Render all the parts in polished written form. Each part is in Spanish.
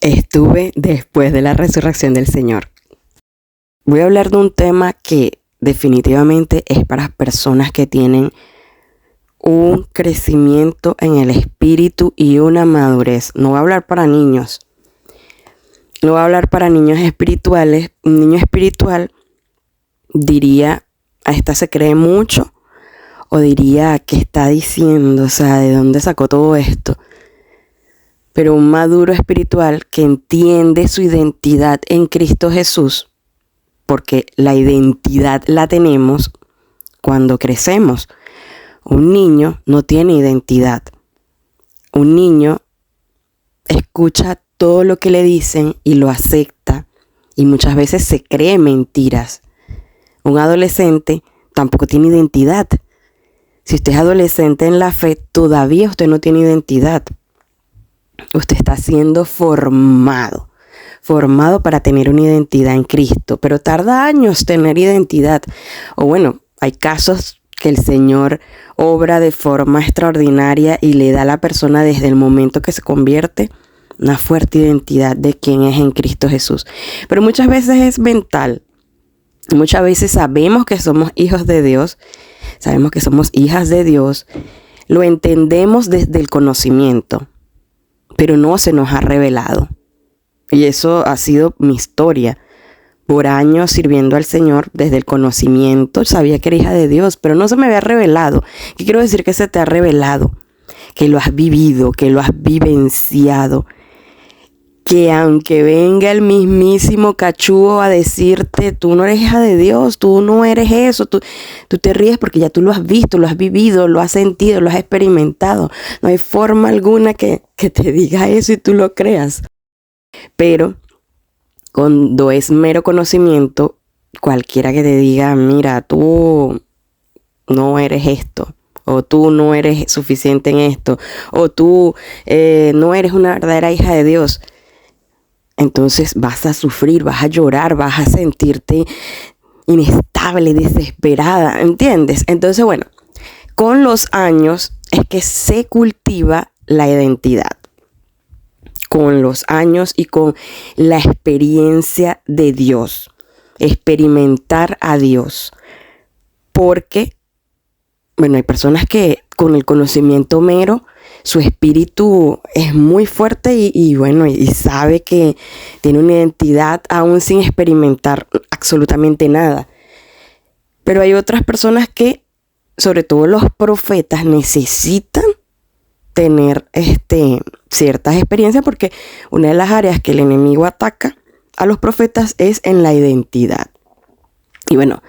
estuve después de la resurrección del Señor. Voy a hablar de un tema que definitivamente es para personas que tienen un crecimiento en el espíritu y una madurez. No voy a hablar para niños. No voy a hablar para niños espirituales. Un niño espiritual diría, a esta se cree mucho, o diría, ¿qué está diciendo? O sea, ¿de dónde sacó todo esto? Pero un maduro espiritual que entiende su identidad en Cristo Jesús, porque la identidad la tenemos cuando crecemos. Un niño no tiene identidad. Un niño escucha todo lo que le dicen y lo acepta, y muchas veces se cree mentiras. Un adolescente tampoco tiene identidad. Si usted es adolescente en la fe, todavía usted no tiene identidad. Usted está siendo formado para tener una identidad en Cristo, pero tarda años tener identidad. O bueno, hay casos que el Señor obra de forma extraordinaria y le da a la persona desde el momento que se convierte una fuerte identidad de quién es en Cristo Jesús. Pero muchas veces es mental. Muchas veces sabemos que somos hijos de Dios, sabemos que somos hijas de Dios, lo entendemos desde el conocimiento, pero no se nos ha revelado. Y eso ha sido mi historia. Por años sirviendo al Señor desde el conocimiento, sabía que era hija de Dios, pero no se me había revelado. ¿Qué quiero decir? Que se te ha revelado, que lo has vivido, que lo has vivenciado. Que aunque venga el mismísimo cachúo a decirte, tú no eres hija de Dios, tú no eres eso, tú te ríes porque ya tú lo has visto, lo has vivido, lo has sentido, lo has experimentado. No hay forma alguna que te diga eso y tú lo creas. Pero cuando es mero conocimiento, cualquiera que te diga, mira, tú no eres esto, o tú no eres suficiente en esto, o tú no eres una verdadera hija de Dios, entonces vas a sufrir, vas a llorar, vas a sentirte inestable, desesperada, ¿entiendes? Entonces, bueno, con los años es que se cultiva la identidad. Con los años y con la experiencia de Dios. Experimentar a Dios. Porque, bueno, hay personas que con el conocimiento mero, su espíritu es muy fuerte y sabe que tiene una identidad aún sin experimentar absolutamente nada. Pero hay otras personas que, sobre todo los profetas, necesitan tener ciertas experiencias, porque una de las áreas que el enemigo ataca a los profetas es en la identidad. Y bueno,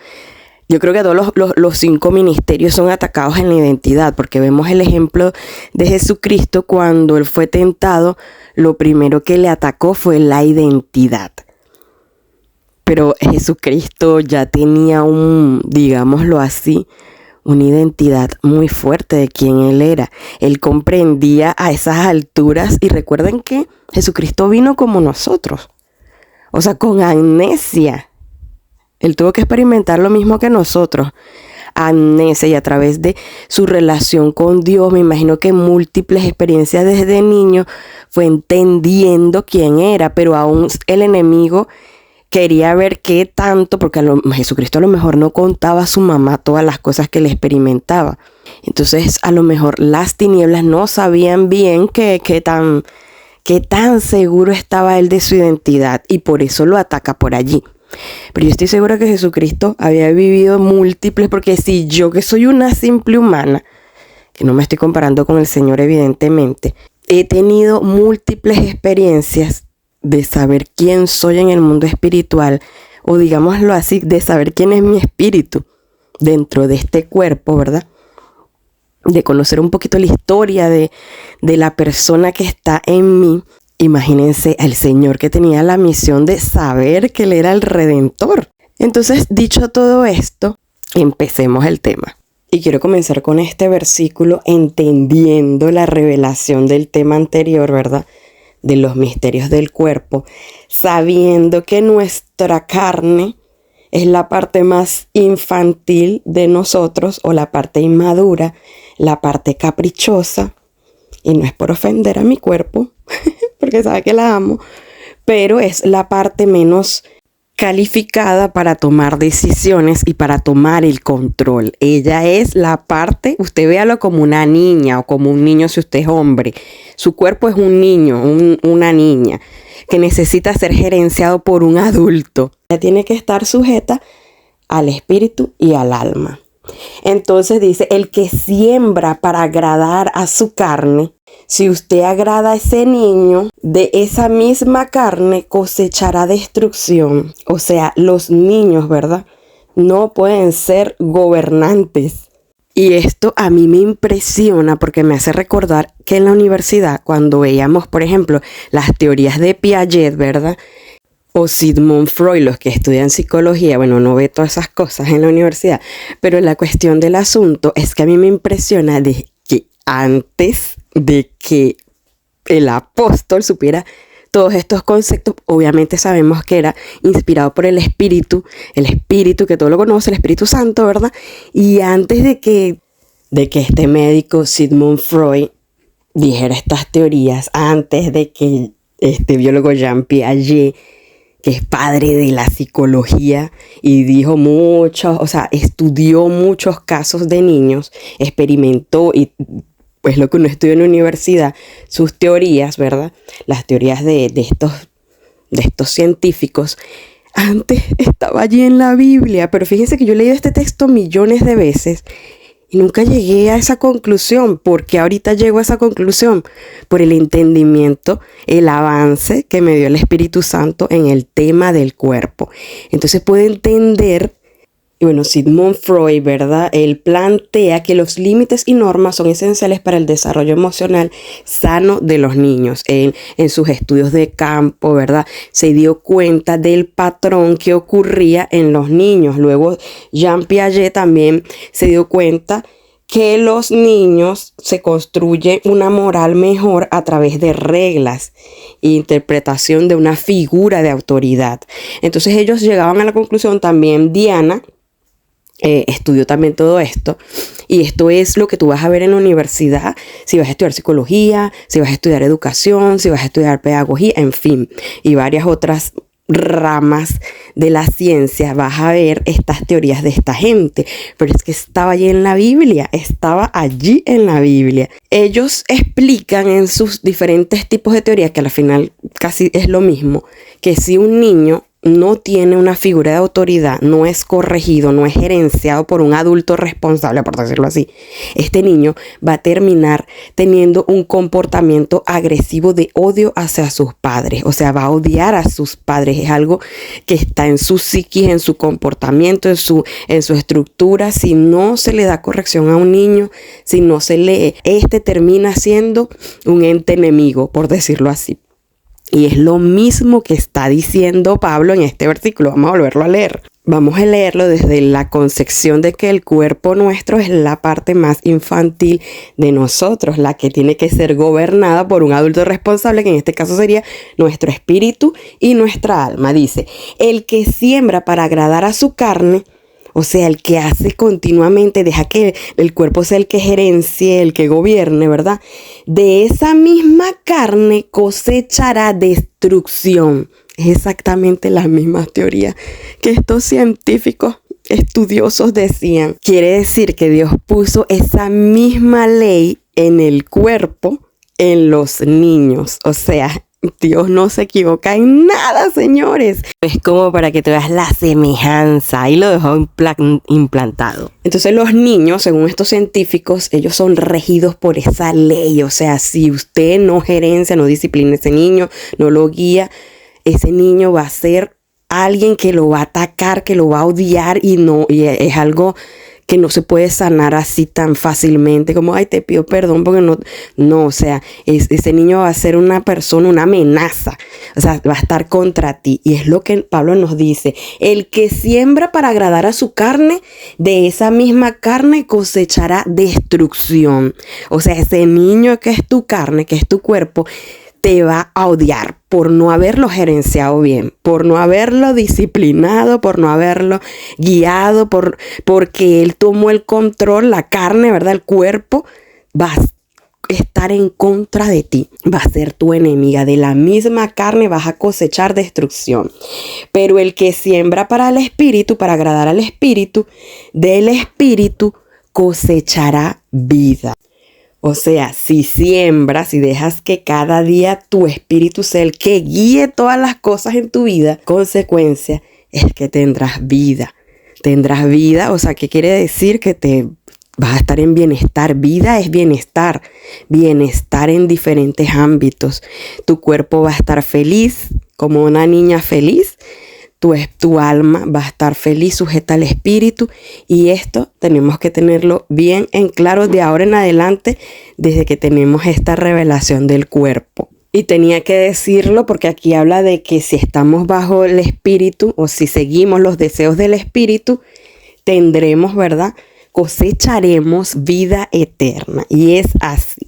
yo creo que todos los 5 ministerios son atacados en la identidad, porque vemos el ejemplo de Jesucristo. Cuando él fue tentado, lo primero que le atacó fue la identidad. Pero Jesucristo ya tenía digámoslo así, una identidad muy fuerte de quién él era. Él comprendía a esas alturas, y recuerden que Jesucristo vino como nosotros, o sea, con amnesia. Él tuvo que experimentar lo mismo que nosotros, amnesia, y a través de su relación con Dios, me imagino que múltiples experiencias desde niño, fue entendiendo quién era, pero aún el enemigo quería ver qué tanto, porque Jesucristo a lo mejor no contaba a su mamá todas las cosas que le experimentaba. Entonces, a lo mejor las tinieblas no sabían bien qué tan seguro estaba él de su identidad, y por eso lo ataca por allí. Pero yo estoy segura que Jesucristo había vivido múltiples, porque si yo, que soy una simple humana, que no me estoy comparando con el Señor evidentemente, he tenido múltiples experiencias de saber quién soy en el mundo espiritual, o digámoslo así, de saber quién es mi espíritu dentro de este cuerpo, ¿verdad? De conocer un poquito la historia de la persona que está en mí. Imagínense al Señor, que tenía la misión de saber que Él era el Redentor. Entonces, dicho todo esto, empecemos el tema. Y quiero comenzar con este versículo, entendiendo la revelación del tema anterior, ¿verdad? De los misterios del cuerpo, sabiendo que nuestra carne es la parte más infantil de nosotros, o la parte inmadura, la parte caprichosa, y no es por ofender a mi cuerpo, porque sabe que la amo, pero es la parte menos calificada para tomar decisiones y para tomar el control. Ella es la parte, usted véalo como una niña o como un niño si usted es hombre. Su cuerpo es un niño, una niña que necesita ser gerenciado por un adulto. Ella tiene que estar sujeta al espíritu y al alma. Entonces dice, el que siembra para agradar a su carne, si usted agrada a ese niño, de esa misma carne cosechará destrucción. O sea, los niños, ¿verdad? No pueden ser gobernantes. Y esto a mí me impresiona porque me hace recordar que en la universidad, cuando veíamos, por ejemplo, las teorías de Piaget, ¿verdad? O Sigmund Freud, los que estudian psicología, bueno, no ve todas esas cosas en la universidad, pero la cuestión del asunto es que a mí me impresiona de que antes de que el apóstol supiera todos estos conceptos, obviamente sabemos que era inspirado por el Espíritu que todo lo conoce, el Espíritu Santo, ¿verdad? Y antes de que este médico Sigmund Freud dijera estas teorías, antes de que este biólogo Jean Piaget, que es padre de la psicología y dijo muchos, o sea, estudió muchos casos de niños, experimentó y pues lo que uno estudia en la universidad, sus teorías, ¿verdad? Las teorías de estos científicos, antes estaba allí en la Biblia, pero fíjense que yo he leído este texto millones de veces y nunca llegué a esa conclusión. ¿Por qué ahorita llego a esa conclusión? Por el entendimiento, el avance que me dio el Espíritu Santo en el tema del cuerpo. Entonces puedo entender, y bueno, Sigmund Freud, ¿verdad? Él plantea que los límites y normas son esenciales para el desarrollo emocional sano de los niños. En sus estudios de campo, ¿verdad? Se dio cuenta del patrón que ocurría en los niños. Luego Jean Piaget también se dio cuenta que los niños se construye una moral mejor a través de reglas e interpretación de una figura de autoridad. Entonces ellos llegaban a la conclusión, también Diana estudió también todo esto, y esto es lo que tú vas a ver en la universidad, si vas a estudiar psicología, si vas a estudiar educación, si vas a estudiar pedagogía, en fin, y varias otras ramas de la ciencia, vas a ver estas teorías de esta gente, pero es que estaba allí en la Biblia, Ellos explican en sus diferentes tipos de teorías, que al final casi es lo mismo, que si un niño no tiene una figura de autoridad, no es corregido, no es gerenciado por un adulto responsable, por decirlo así, este niño va a terminar teniendo un comportamiento agresivo de odio hacia sus padres. O sea, va a odiar a sus padres. Es algo que está en su psiquis, en su comportamiento, en su estructura. Si no se le da corrección a un niño, si no se le, termina siendo un ente enemigo, por decirlo así. Y es lo mismo que está diciendo Pablo en este versículo. Vamos a volverlo a leer. Vamos a leerlo desde la concepción de que el cuerpo nuestro es la parte más infantil de nosotros, la que tiene que ser gobernada por un adulto responsable, que en este caso sería nuestro espíritu y nuestra alma. Dice, el que siembra para agradar a su carne, o sea, el que hace continuamente, deja que el cuerpo sea el que gerencie, el que gobierne, ¿verdad? De esa misma carne cosechará destrucción. Es exactamente la misma teoría que estos científicos estudiosos decían. Quiere decir que Dios puso esa misma ley en el cuerpo, en los niños. O sea, Dios no se equivoca en nada, señores. Es como para que te veas la semejanza. Ahí lo dejó implantado. Entonces los niños, según estos científicos, ellos son regidos por esa ley. O sea, si usted no gerencia, no disciplina a ese niño, no lo guía, ese niño va a ser alguien que lo va a atacar, que lo va a odiar, y es algo que no se puede sanar así tan fácilmente como, ay, te pido perdón porque no, o sea, ese niño va a ser una persona, una amenaza, o sea, va a estar contra ti. Y es lo que Pablo nos dice, el que siembra para agradar a su carne, de esa misma carne cosechará destrucción. O sea, ese niño que es tu carne, que es tu cuerpo, te va a odiar por no haberlo gerenciado bien, por no haberlo disciplinado, por no haberlo guiado, porque él tomó el control, la carne, ¿verdad? El cuerpo va estar en contra de ti, va a ser tu enemiga. De la misma carne vas a cosechar destrucción. Pero el que siembra para el Espíritu, para agradar al Espíritu, del Espíritu cosechará vida. O sea, si siembras y dejas que cada día tu Espíritu sea el que guíe todas las cosas en tu vida, consecuencia es que tendrás vida. Tendrás vida, o sea, ¿qué quiere decir? Que te vas a estar en bienestar. Vida es bienestar. Bienestar en diferentes ámbitos. Tu cuerpo va a estar feliz, como una niña feliz. Tu alma va a estar feliz, sujeta al Espíritu. Y esto tenemos que tenerlo bien en claro de ahora en adelante, desde que tenemos esta revelación del cuerpo. Y tenía que decirlo porque aquí habla de que si estamos bajo el Espíritu o si seguimos los deseos del Espíritu, tendremos, ¿verdad?, cosecharemos vida eterna. Y es así.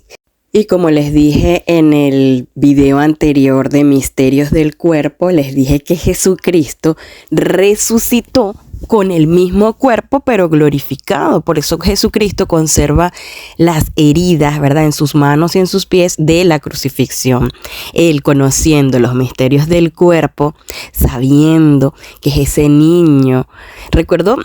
Y como les dije en el video anterior de Misterios del Cuerpo, les dije que Jesucristo resucitó con el mismo cuerpo, pero glorificado. Por eso Jesucristo conserva las heridas, ¿verdad?, en sus manos y en sus pies de la crucifixión. Él, conociendo los misterios del cuerpo, sabiendo que es ese niño. Recuerdo,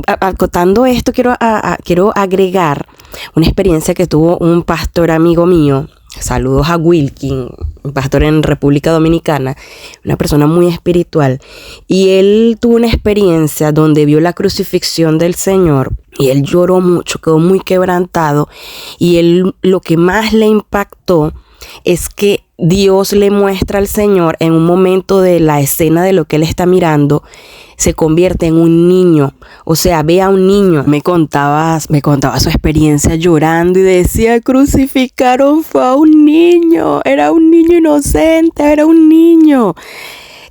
acotando esto, quiero agregar una experiencia que tuvo un pastor amigo mío. Saludos a Wilkin, un pastor en República Dominicana, una persona muy espiritual. Y él tuvo una experiencia donde vio la crucifixión del Señor y él lloró mucho, quedó muy quebrantado. Y él, lo que más le impactó es que Dios le muestra al Señor en un momento de la escena de lo que él está mirando, se convierte en un niño. O sea, ve a un niño. Me contaba su experiencia llorando y decía, crucificaron fue a un niño. Era un niño inocente, era un niño.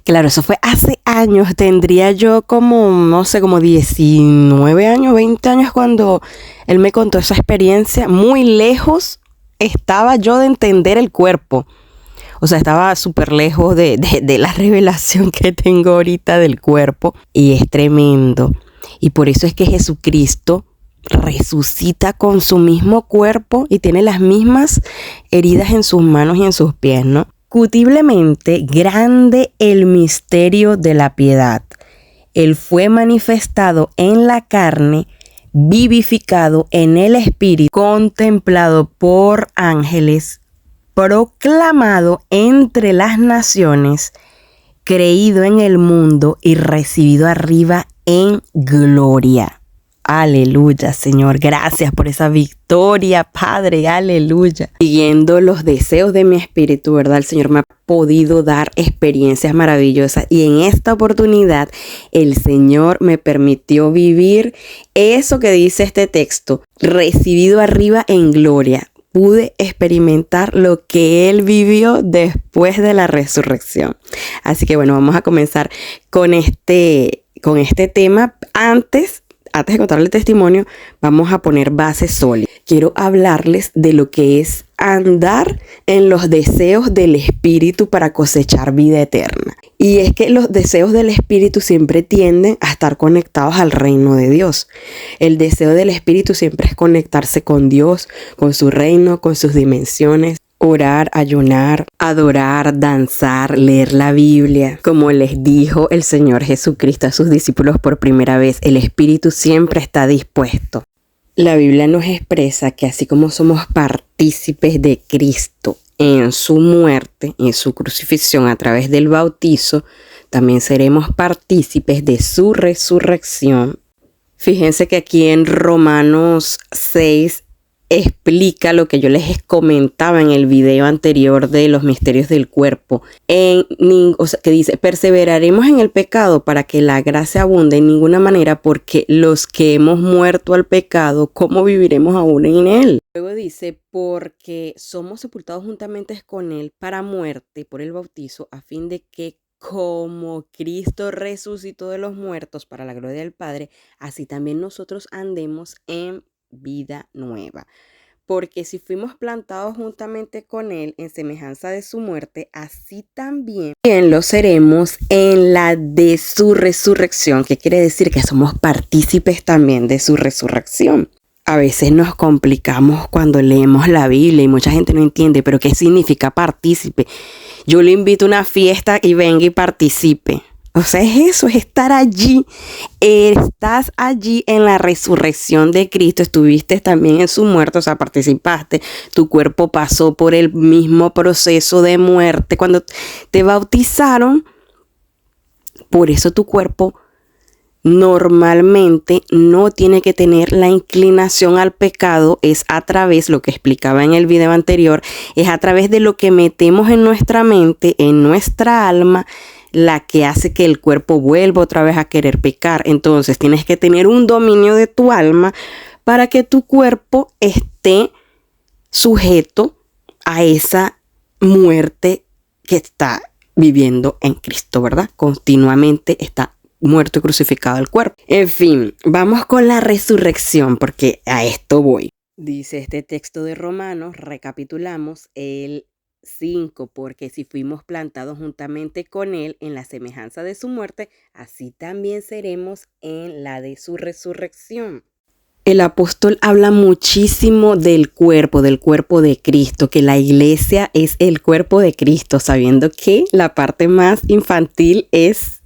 Claro, eso fue hace años. Tendría yo como, no sé, como 19 años, 20 años cuando él me contó esa experiencia. Muy lejos estaba yo de entender el cuerpo. O sea, estaba súper lejos de la revelación que tengo ahorita del cuerpo. Y es tremendo. Y por eso es que Jesucristo resucita con su mismo cuerpo y tiene las mismas heridas en sus manos y en sus pies, ¿no? Indiscutiblemente grande el misterio de la piedad. Él fue manifestado en la carne, vivificado en el Espíritu, contemplado por ángeles, proclamado entre las naciones, creído en el mundo y recibido arriba en gloria. Aleluya, Señor. Gracias por esa victoria, Padre. Aleluya. Siguiendo los deseos de mi espíritu, ¿verdad? El Señor me ha podido dar experiencias maravillosas. Y en esta oportunidad, el Señor me permitió vivir eso que dice este texto. Recibido arriba en gloria. Pude experimentar lo que Él vivió después de la resurrección. Así que bueno, vamos a comenzar con este tema. Antes de contarle el testimonio, vamos a poner base sólida. Quiero hablarles de lo que es andar en los deseos del Espíritu para cosechar vida eterna. Y es que los deseos del Espíritu siempre tienden a estar conectados al reino de Dios. El deseo del Espíritu siempre es conectarse con Dios, con su reino, con sus dimensiones. Orar, ayunar, adorar, danzar, leer la Biblia. Como les dijo el Señor Jesucristo a sus discípulos por primera vez, el Espíritu siempre está dispuesto. La Biblia nos expresa que así como somos partícipes de Cristo en su muerte, en su crucifixión a través del bautizo, también seremos partícipes de su resurrección. Fíjense que aquí en Romanos 6 explica lo que yo les comentaba en el video anterior de los misterios del cuerpo. Que dice, perseveraremos en el pecado para que la gracia abunde en ninguna manera, porque los que hemos muerto al pecado, ¿cómo viviremos aún en él? Luego dice, porque somos sepultados juntamente con él para muerte por el bautizo, a fin de que como Cristo resucitó de los muertos para la gloria del Padre, así también nosotros andemos en vida nueva. Porque si fuimos plantados juntamente con Él en semejanza de su muerte, así también lo seremos en la de su resurrección. ¿Qué quiere decir? Que somos partícipes también de su resurrección. A veces nos complicamos cuando leemos la Biblia y mucha gente no entiende, pero ¿qué significa partícipe? Yo le invito a una fiesta y venga y participe. O sea, es eso, es estar allí. Estás allí en la resurrección de Cristo, estuviste también en su muerte, o sea, participaste. Tu cuerpo pasó por el mismo proceso de muerte cuando te bautizaron. Por eso tu cuerpo normalmente no tiene que tener la inclinación al pecado, es a través, lo que explicaba en el video anterior, es a través de lo que metemos en nuestra mente, en nuestra alma, la que hace que el cuerpo vuelva otra vez a querer pecar. Entonces tienes que tener un dominio de tu alma para que tu cuerpo esté sujeto a esa muerte que está viviendo en Cristo, ¿verdad? Continuamente está muerto y crucificado el cuerpo. En fin, vamos con la resurrección, porque a esto voy. Dice este texto de Romanos, recapitulamos el 5, porque si fuimos plantados juntamente con él en la semejanza de su muerte, así también seremos en la de su resurrección. El apóstol habla muchísimo del cuerpo de Cristo, que la iglesia es el cuerpo de Cristo, sabiendo que la parte más infantil es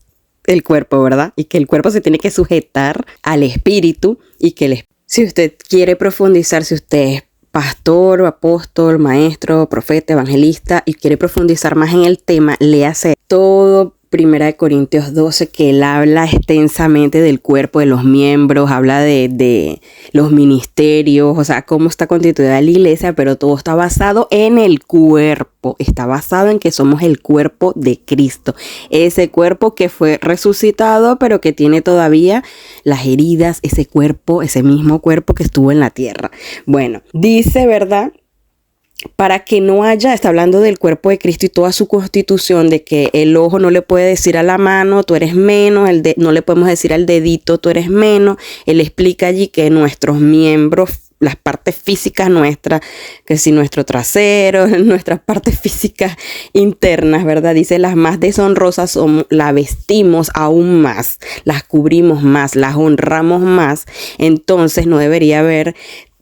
el cuerpo, ¿verdad? Y que el cuerpo se tiene que sujetar al espíritu y que si usted quiere profundizar, si usted es pastor, apóstol, maestro, profeta, evangelista y quiere profundizar más en el tema, léase todo 1 Corintios 12, que él habla extensamente del cuerpo, de los miembros, habla de los ministerios, o sea, cómo está constituida la iglesia, pero todo está basado en el cuerpo, está basado en que somos el cuerpo de Cristo, ese cuerpo que fue resucitado, pero que tiene todavía las heridas, ese cuerpo, ese mismo cuerpo que estuvo en la tierra. Bueno, dice, ¿verdad?, para que no haya, está hablando del cuerpo de Cristo y toda su constitución, de que el ojo no le puede decir a la mano, tú eres menos, no le podemos decir al dedito, tú eres menos. Él explica allí que nuestros miembros, las partes físicas nuestras, que si nuestro trasero, nuestras partes físicas internas, ¿verdad? Dice, las más deshonrosas las vestimos aún más, las cubrimos más, las honramos más. Entonces no debería haber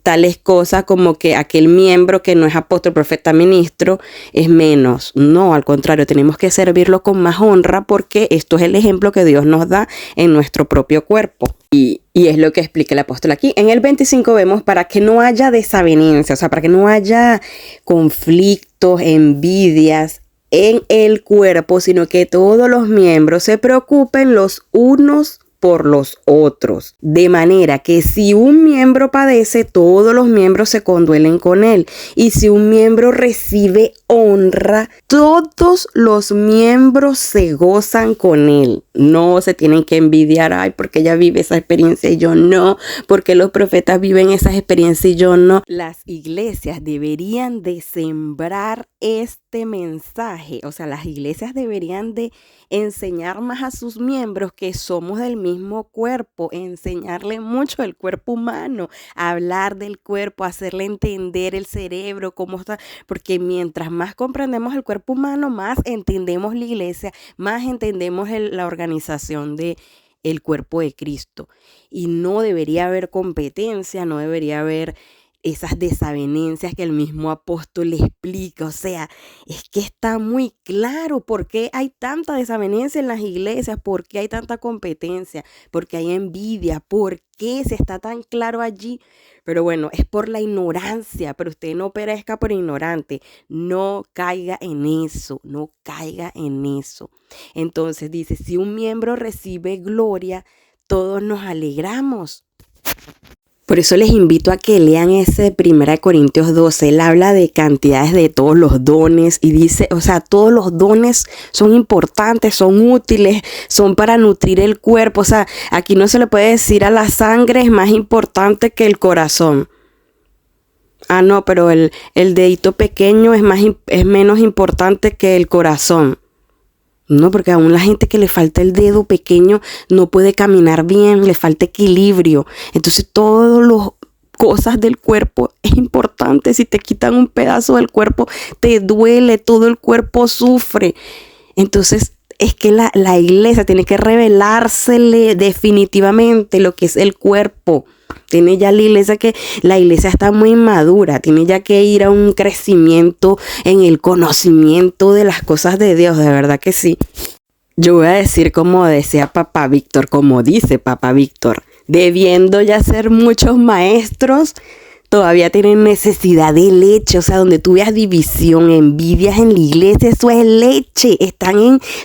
tales cosas como que aquel miembro que no es apóstol, profeta, ministro es menos. No, al contrario, tenemos que servirlo con más honra, porque esto es el ejemplo que Dios nos da en nuestro propio cuerpo. Y es lo que explica el apóstol aquí. En el 25 vemos, para que no haya desavenencia, o sea, para que no haya conflictos, envidias en el cuerpo, sino que todos los miembros se preocupen los unos por los otros, de manera que si un miembro padece, todos los miembros se conduelen con él, y si un miembro recibe honra, todos los miembros se gozan con él. No se tienen que envidiar, ay, porque ella vive esa experiencia y yo no, porque los profetas viven esas experiencias y yo no. Las iglesias deberían de sembrar este mensaje, o sea, las iglesias deberían de enseñar más a sus miembros que somos del mismo cuerpo, enseñarle mucho el cuerpo humano, hablar del cuerpo, hacerle entender el cerebro, cómo está, porque mientras más comprendemos el cuerpo humano, más entendemos la iglesia, más entendemos la organización de el cuerpo de Cristo. Y no debería haber competencia, no debería haber esas desavenencias que el mismo apóstol le explica. O sea, es que está muy claro por qué hay tanta desavenencia en las iglesias, por qué hay tanta competencia, por qué hay envidia, por qué se está tan claro allí. Pero bueno, es por la ignorancia, pero usted no perezca por ignorante, no caiga en eso, no caiga en eso. Entonces dice, si un miembro recibe gloria, todos nos alegramos. Por eso les invito a que lean ese 1 Corintios 12. Él habla de cantidades de todos los dones y dice, o sea, todos los dones son importantes, son útiles, son para nutrir el cuerpo. O sea, aquí no se le puede decir a la sangre es más importante que el corazón. Ah, no, pero el dedito pequeño es menos importante que el corazón. No, porque aún la gente que le falta el dedo pequeño no puede caminar bien, le falta equilibrio. Entonces todas las cosas del cuerpo es importante. Si te quitan un pedazo del cuerpo, te duele, todo el cuerpo sufre. Entonces es que la iglesia tiene que revelársele definitivamente lo que es el cuerpo. Tiene ya la iglesia está muy madura, tiene ya que ir a un crecimiento en el conocimiento de las cosas de Dios, de verdad que sí. Yo voy a decir como decía Papá Víctor, como dice Papá Víctor, debiendo ya ser muchos maestros, todavía tienen necesidad de leche. O sea, donde tú veas división, envidias en la iglesia, eso es leche.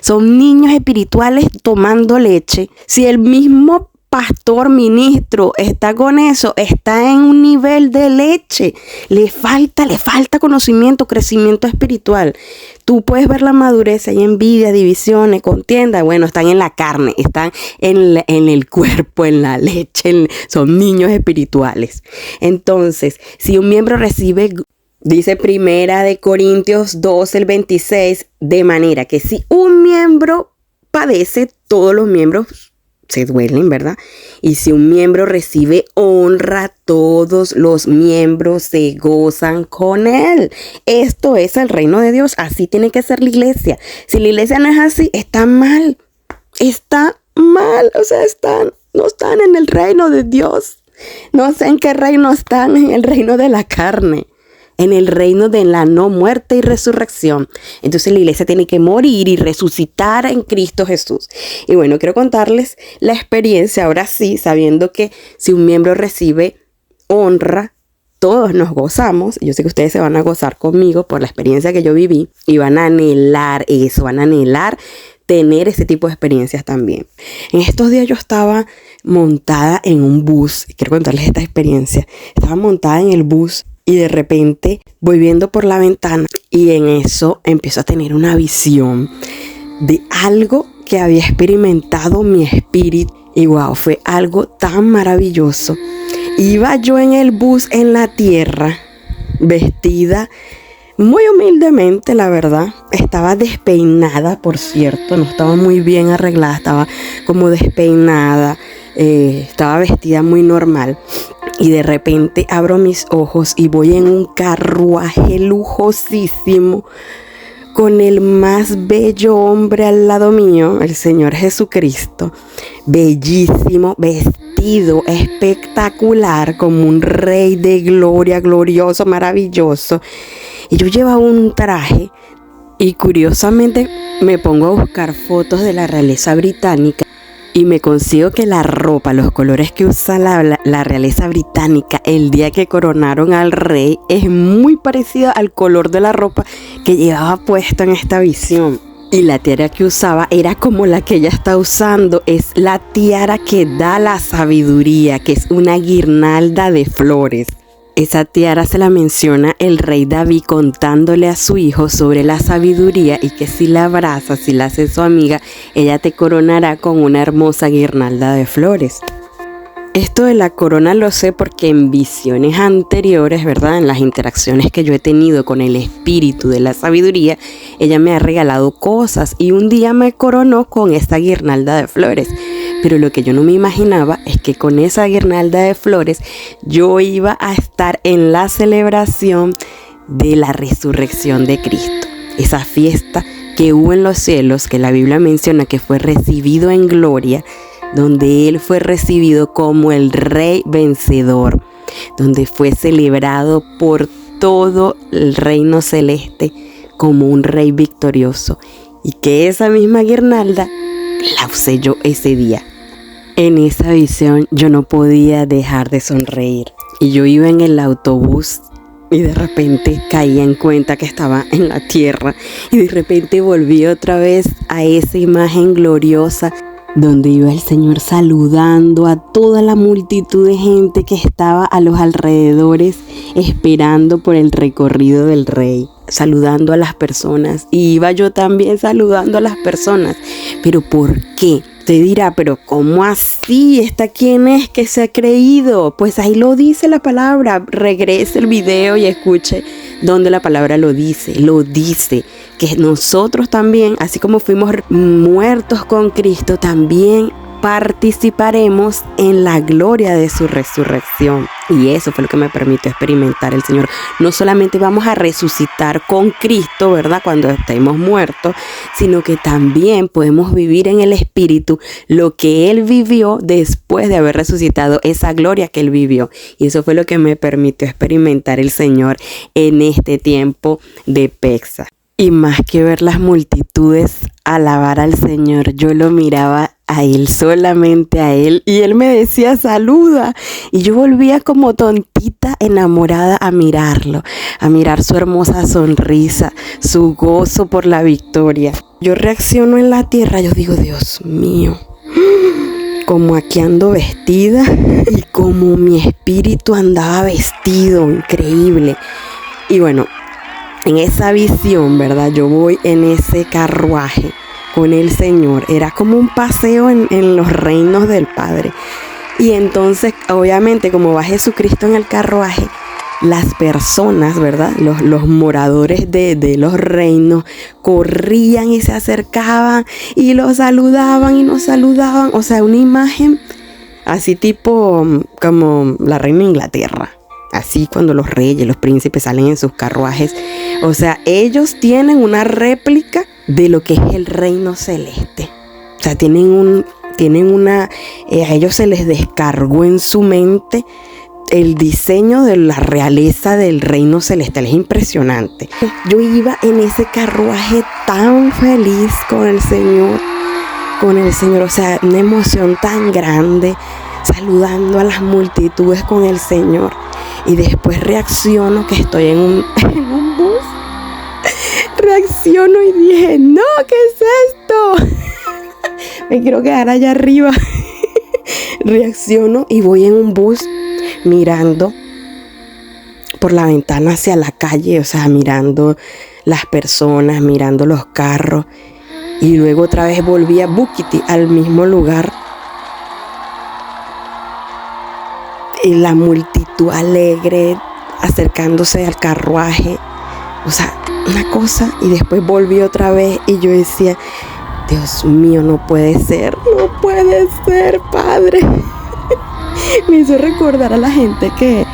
Son niños espirituales tomando leche. Si el mismo pastor, ministro, está con eso, está en un nivel de leche. Le falta conocimiento, crecimiento espiritual. Tú puedes ver la madurez, hay envidia, divisiones, contienda. Bueno, están en la carne, están en el cuerpo, en la leche, son niños espirituales. Entonces, si un miembro recibe, dice Primera de Corintios 12, el 26, de manera que si un miembro padece, todos los miembros se duelen, ¿verdad? Y si un miembro recibe honra, todos los miembros se gozan con él. Esto es el reino de Dios. Así tiene que ser la iglesia. Si la iglesia no es así, está mal. Está mal. O sea, no están en el reino de Dios. No sé en qué reino están, en el reino de la carne, en el reino de la no muerte y resurrección. Entonces la iglesia tiene que morir y resucitar en Cristo Jesús. Y bueno, quiero contarles la experiencia ahora sí, sabiendo que si un miembro recibe honra, todos nos gozamos. Yo sé que ustedes se van a gozar conmigo por la experiencia que yo viví y van a anhelar eso, van a anhelar tener ese tipo de experiencias también. En estos días yo estaba montada en un bus. Quiero contarles esta experiencia. Estaba montada en el bus y de repente voy viendo por la ventana y en eso empiezo a tener una visión de algo que había experimentado mi espíritu. Y wow, fue algo tan maravilloso. Iba yo en el bus en la tierra, vestida muy humildemente, la verdad. Estaba despeinada, por cierto, no estaba muy bien arreglada, estaba como despeinada, estaba vestida muy normal. Y de repente abro mis ojos y voy en un carruaje lujosísimo con el más bello hombre al lado mío, el Señor Jesucristo, bellísimo, vestido espectacular, como un rey de gloria, glorioso, maravilloso. Y yo llevaba un traje y curiosamente me pongo a buscar fotos de la realeza británica. Y me consigo que la ropa, los colores que usa la realeza británica el día que coronaron al rey es muy parecido al color de la ropa que llevaba puesta en esta visión. Y la tiara que usaba era como la que ella está usando. Es la tiara que da la sabiduría, que es una guirnalda de flores. Esa tiara se la menciona el rey David contándole a su hijo sobre la sabiduría y que si la abraza, si la hace su amiga, ella te coronará con una hermosa guirnalda de flores. Esto de la corona lo sé porque en visiones anteriores, ¿verdad? En las interacciones que yo he tenido con el espíritu de la sabiduría, ella me ha regalado cosas y un día me coronó con esta guirnalda de flores. Pero lo que yo no me imaginaba es que con esa guirnalda de flores yo iba a estar en la celebración de la resurrección de Cristo. Esa fiesta que hubo en los cielos, que la Biblia menciona que fue recibido en gloria, donde Él fue recibido como el Rey vencedor, donde fue celebrado por todo el reino celeste como un Rey victorioso. Y que esa misma guirnalda la usé yo ese día. En esa visión yo no podía dejar de sonreír. Y yo iba en el autobús y de repente caí en cuenta que estaba en la tierra. Y de repente volví otra vez a esa imagen gloriosa donde iba el Señor saludando a toda la multitud de gente que estaba a los alrededores esperando por el recorrido del Rey, saludando a las personas. Y iba yo también saludando a las personas. ¿Pero por qué? Te dirá, pero ¿cómo así? ¿Esta quién es que se ha creído? Pues ahí lo dice la palabra. Regrese el video y escuche donde la palabra lo dice. Lo dice que nosotros también, así como fuimos muertos con Cristo, también participaremos en la gloria de su resurrección. Y eso fue lo que me permitió experimentar el Señor. No solamente vamos a resucitar con Cristo, ¿verdad?, cuando estemos muertos, sino que también podemos vivir en el Espíritu lo que Él vivió después de haber resucitado, esa gloria que Él vivió. Y eso fue lo que me permitió experimentar el Señor en este tiempo de Pexa. Y más que ver las multitudes alabar al Señor, yo lo miraba a Él, solamente a Él, y Él me decía saluda, y yo volvía como tontita enamorada a mirarlo, a mirar su hermosa sonrisa, su gozo por la victoria. Yo reacciono en la tierra, yo digo, Dios mío, como aquí ando vestida y como mi espíritu andaba vestido, increíble. Y bueno, en esa visión, ¿verdad? Yo voy en ese carruaje con el Señor. Era como un paseo en los reinos del Padre. Y entonces, obviamente, como va Jesucristo en el carruaje, las personas, ¿verdad? Los moradores de los reinos corrían y se acercaban y los saludaban y nos saludaban. O sea, una imagen así tipo como la reina de Inglaterra. Así cuando los reyes, los príncipes salen en sus carruajes. O sea, ellos tienen una réplica de lo que es el reino celeste. O sea, a ellos se les descargó en su mente el diseño de la realeza del reino celestial. Es impresionante. Yo iba en ese carruaje tan feliz con el Señor. O sea, una emoción tan grande, saludando a las multitudes con el Señor. Y después reacciono que estoy en un bus. Reacciono y dije, no, ¿qué es esto? Me quiero quedar allá arriba. Reacciono y voy en un bus mirando por la ventana hacia la calle, o sea, mirando las personas, mirando los carros. Y luego otra vez volví a Bukiti, al mismo lugar. Y la multitud alegre acercándose al carruaje, o sea, una cosa. Y después volví otra vez y yo decía, Dios mío, no puede ser, Padre. Me hizo recordar a la gente que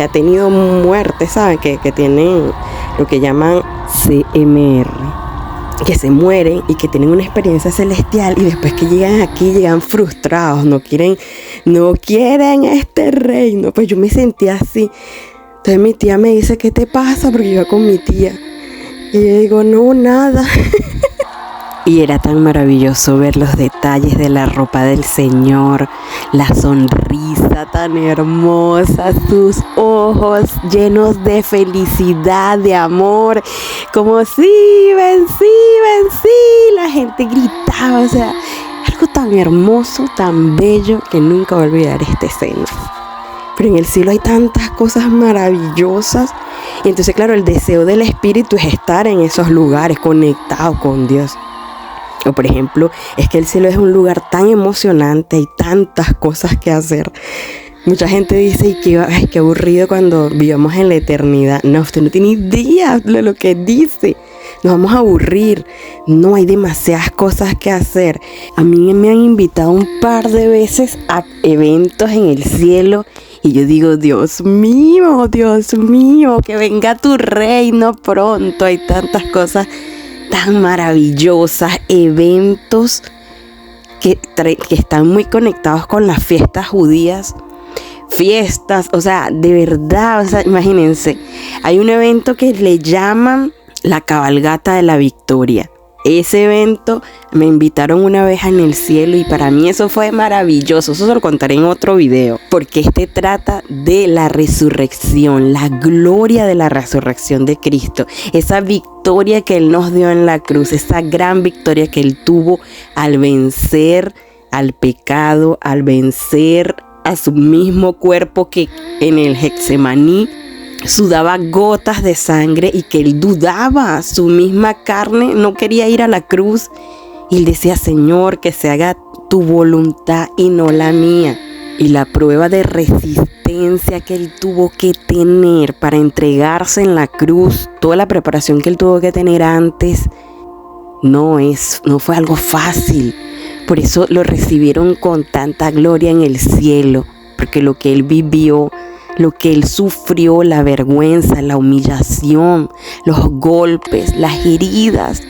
ha tenido muerte, ¿saben? Que tienen lo que llaman CMR, que se mueren y que tienen una experiencia celestial, y después que llegan aquí llegan frustrados, no quieren este reino. Pues yo me sentía así. Entonces mi tía me dice, ¿qué te pasa? Porque yo iba con mi tía y yo digo, no, nada. Y era tan maravilloso ver los detalles de la ropa del Señor, la sonrisa tan hermosa, sus ojos llenos de felicidad, de amor, como sí, vencí, la gente gritaba, o sea, algo tan hermoso, tan bello, que nunca voy a olvidar esta escena. Pero en el cielo hay tantas cosas maravillosas, y entonces claro, el deseo del Espíritu es estar en esos lugares, conectados con Dios. O por ejemplo, es que el cielo es un lugar tan emocionante, hay tantas cosas que hacer. Mucha gente dice, qué aburrido cuando vivamos en la eternidad. No, usted no tiene idea de lo que dice. Nos vamos a aburrir. No, hay demasiadas cosas que hacer. A mí me han invitado un par de veces a eventos en el cielo. Y yo digo, Dios mío, que venga tu reino pronto. Hay tantas cosas tan maravillosas, eventos que están muy conectados con las fiestas judías. Fiestas, o sea, de verdad, o sea, imagínense, hay un evento que le llaman la cabalgata de la victoria. Ese evento me invitaron una vez en el cielo y para mí eso fue maravilloso. Eso se lo contaré en otro video, porque trata de la resurrección, la gloria de la resurrección de Cristo, esa victoria que Él nos dio en la cruz, esa gran victoria que Él tuvo al vencer al pecado, al vencer a su mismo cuerpo que en el Getsemaní sudaba gotas de sangre y que Él dudaba, su misma carne no quería ir a la cruz y Él decía, Señor, que se haga tu voluntad y no la mía. Y la prueba de resistencia que Él tuvo que tener para entregarse en la cruz, toda la preparación que Él tuvo que tener antes, no fue algo fácil, Por eso lo recibieron con tanta gloria en el cielo, porque lo que él vivió, lo que él sufrió, la vergüenza, la humillación, los golpes, las heridas,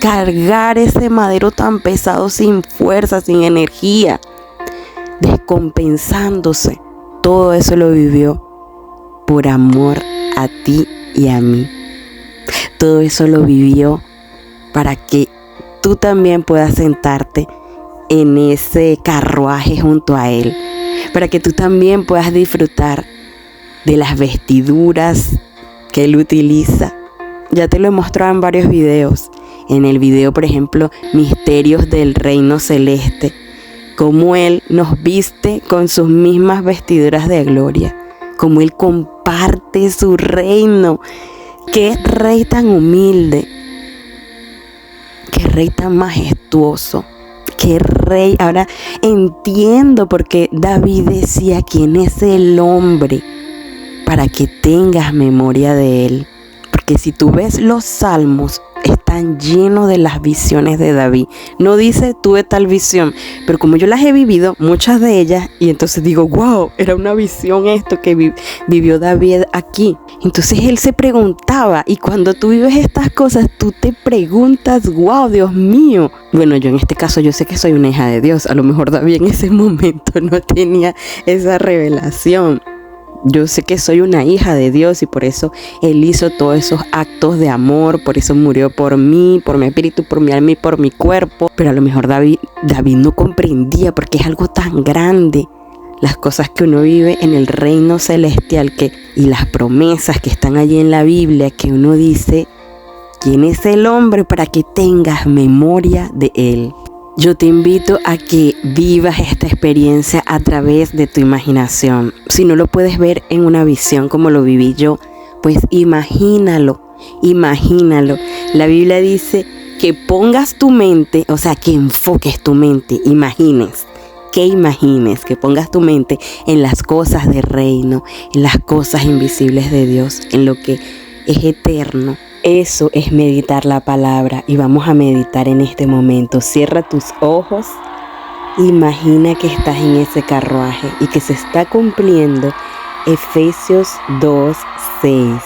cargar ese madero tan pesado sin fuerza, sin energía, descompensándose, todo eso lo vivió por amor a ti y a mí. Todo eso lo vivió para que tú también puedas sentarte en ese carruaje junto a él, para que tú también puedas disfrutar de las vestiduras que él utiliza. Ya te lo he mostrado en varios videos. En el video, por ejemplo, Misterios del Reino Celeste, cómo él nos viste con sus mismas vestiduras de gloria, cómo él comparte su reino. Qué rey tan humilde, qué rey tan majestuoso, qué rey. Ahora entiendo por qué David decía: ¿quién es el hombre para que tengas memoria de él? Porque si tú ves los salmos, están llenos de las visiones de David. No dice tuve tal visión, pero como yo las he vivido, muchas de ellas, y entonces digo, wow, era una visión esto que vivió David aquí. Entonces él se preguntaba, y cuando tú vives estas cosas, tú te preguntas, wow, Dios mío. Bueno, yo en este caso, yo sé que soy una hija de Dios. A lo mejor David en ese momento no tenía esa revelación. Yo sé que soy una hija de Dios y por eso Él hizo todos esos actos de amor, por eso murió por mí, por mi espíritu, por mi alma y por mi cuerpo. Pero a lo mejor David no comprendía, porque es algo tan grande, las cosas que uno vive en el reino celestial y las promesas que están allí en la Biblia, que uno dice: ¿quién es el hombre para que tengas memoria de él? Yo te invito a que vivas esta experiencia a través de tu imaginación. Si no lo puedes ver en una visión como lo viví yo, pues imagínalo. La Biblia dice que pongas tu mente, o sea, que enfoques tu mente, que pongas tu mente en las cosas del reino, en las cosas invisibles de Dios, en lo que es eterno. Eso es meditar la palabra, y vamos a meditar en este momento. Cierra tus ojos, imagina que estás en ese carruaje y que se está cumpliendo Efesios 2:6.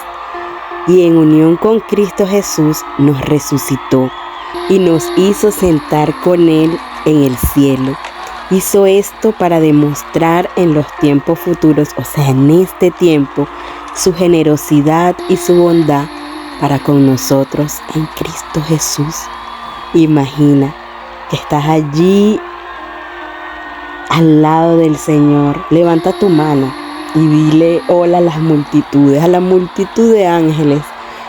Y en unión con Cristo Jesús nos resucitó y nos hizo sentar con Él en el cielo. Hizo esto para demostrar en los tiempos futuros, o sea, en este tiempo, su generosidad y su bondad para con nosotros en Cristo Jesús. Imagina que estás allí al lado del Señor. Levanta tu mano y dile hola a las multitudes, a la multitud de ángeles,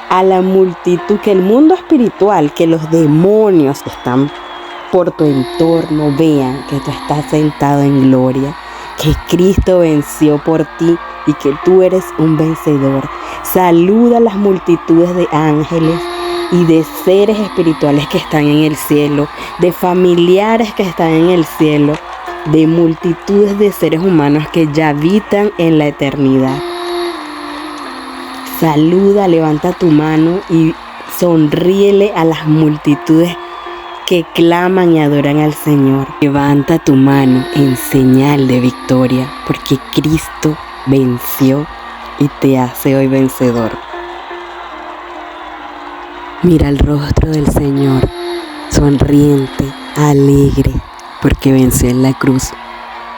a la multitud, que el mundo espiritual, que los demonios que están por tu entorno vean que tú estás sentado en gloria, que Cristo venció por ti y que tú eres un vencedor. Saluda a las multitudes de ángeles y de seres espirituales que están en el cielo, de familiares que están en el cielo, de multitudes de seres humanos que ya habitan en la eternidad. Saluda, levanta tu mano y sonríele a las multitudes que claman y adoran al Señor. Levanta tu mano en señal de victoria, porque Cristo venció y te hace hoy vencedor. Mira el rostro del Señor, sonriente, alegre, porque venció en la cruz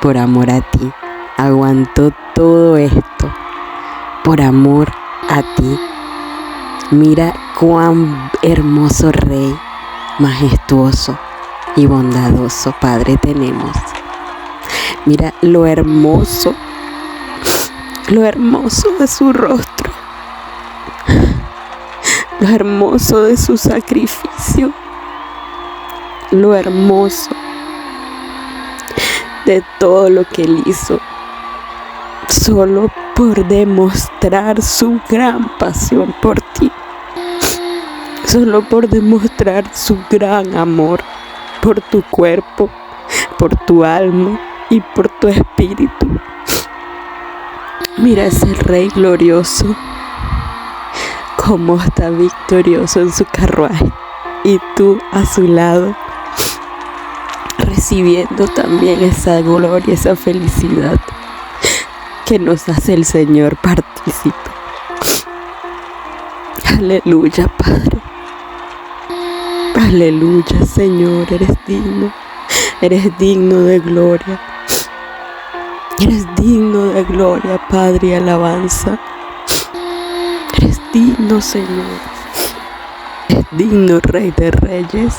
por amor a ti. Aguantó todo esto por amor a ti. Mira cuán hermoso Rey, majestuoso y bondadoso Padre tenemos. Mira lo hermoso de su rostro, lo hermoso de su sacrificio, lo hermoso de todo lo que Él hizo, solo por demostrar su gran pasión por ti, solo por demostrar su gran amor por tu cuerpo, por tu alma y por tu espíritu. Mira ese Rey glorioso, cómo está victorioso en su carruaje, y tú a su lado, recibiendo también esa gloria, esa felicidad que nos hace el Señor partícipe. Aleluya, Padre. Aleluya, Señor, eres digno de gloria. Eres digno de gloria, Padre, y alabanza. Eres digno, Señor. Eres digno, Rey de Reyes.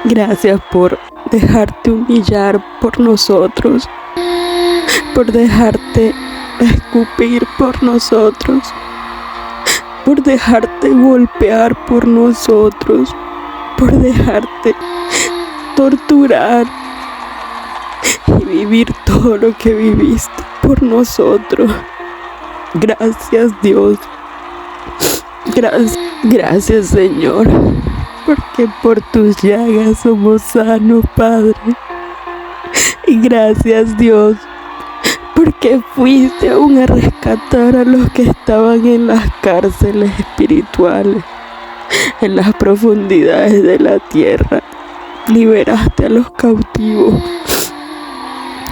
Gracias por dejarte humillar por nosotros, por dejarte escupir por nosotros, por dejarte golpear por nosotros, por dejarte torturar y vivir todo lo que viviste por nosotros. Gracias, Dios. Gracias, Señor, porque por tus llagas somos sanos, Padre. Y gracias, Dios, porque fuiste aún a rescatar a los que estaban en las cárceles espirituales, en las profundidades de la tierra. Liberaste a los cautivos.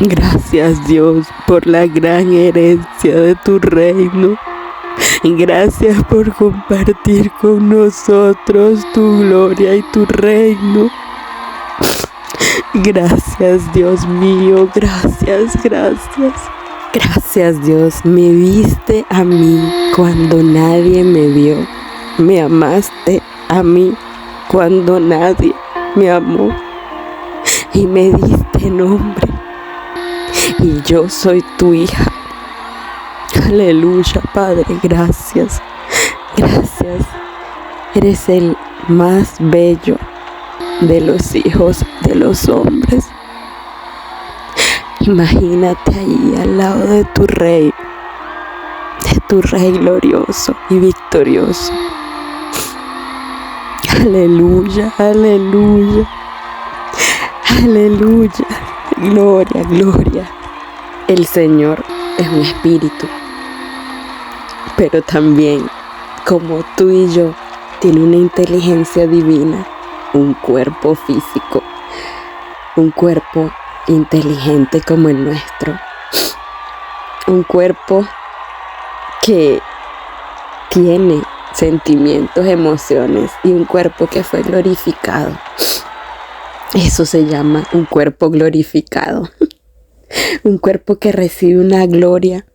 Gracias, Dios, por la gran herencia de tu reino. Gracias por compartir con nosotros tu gloria y tu reino. Gracias, Dios mío, gracias. Gracias, Dios, me viste a mí cuando nadie me vio. Me amaste a mí cuando nadie me amó. Y me diste nombre. Y yo soy tu hija. Aleluya, Padre, gracias. Eres el más bello de los hijos de los hombres. Imagínate ahí al lado de tu rey glorioso y victorioso. Aleluya. Gloria. El Señor es un espíritu, pero también, como tú y yo, tiene una inteligencia divina, un cuerpo físico, un cuerpo inteligente como el nuestro, un cuerpo que tiene sentimientos, emociones y un cuerpo que fue glorificado. Eso se llama un cuerpo glorificado, un cuerpo que recibe una gloria.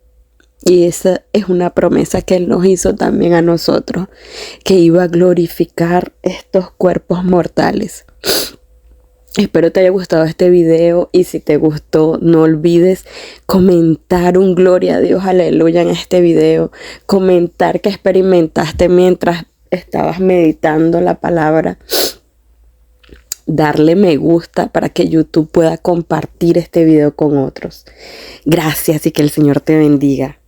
Y esa es una promesa que Él nos hizo también a nosotros, que iba a glorificar estos cuerpos mortales. Espero te haya gustado este video y si te gustó no olvides comentar un gloria a Dios, aleluya en este video. Comentar que experimentaste mientras estabas meditando la palabra. Darle me gusta para que YouTube pueda compartir este video con otros. Gracias y que el Señor te bendiga.